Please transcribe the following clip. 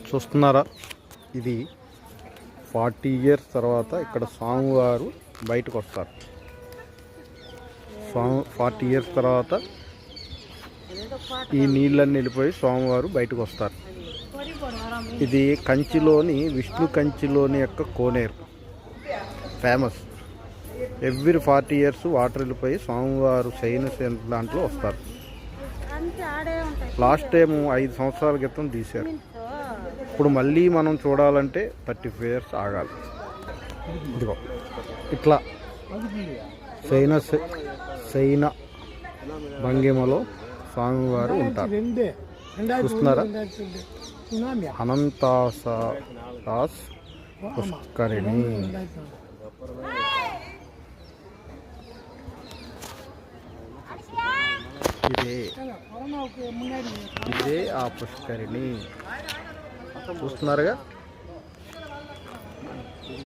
చూస్తున్నారా, ఇది 40 ఇయర్స్ తర్వాత ఇక్కడ స్వామివారు బయటకు వస్తారు. 40 ఇయర్స్ తర్వాత ఈ నీళ్ళన్నీ వెళ్ళిపోయి స్వామివారు బయటకు వస్తారు. ఇది కంచిలోని విష్ణు కంచిలోని యొక్క కోనేరు ఫేమస్. ఎవ్రీ 40 ఇయర్స్ వాటర్ వెళ్ళిపోయి స్వామివారు శయన దాంట్లో వస్తారు. లాస్ట్ టైం 5 సంవత్సరాల క్రితం తీశారు. ఇప్పుడు మళ్ళీ మనం చూడాలంటే 35 ఇయర్స్ ఆగాలి. ఇదిగో ఇట్లా శయన భంగిమలో స్వామివారు ఉంటారు. చూస్తున్నారా, అనంతాసరాస్ పుష్కరిణి. ఇదే ఆ పుష్కరిణి చూస్తున్నారుగా.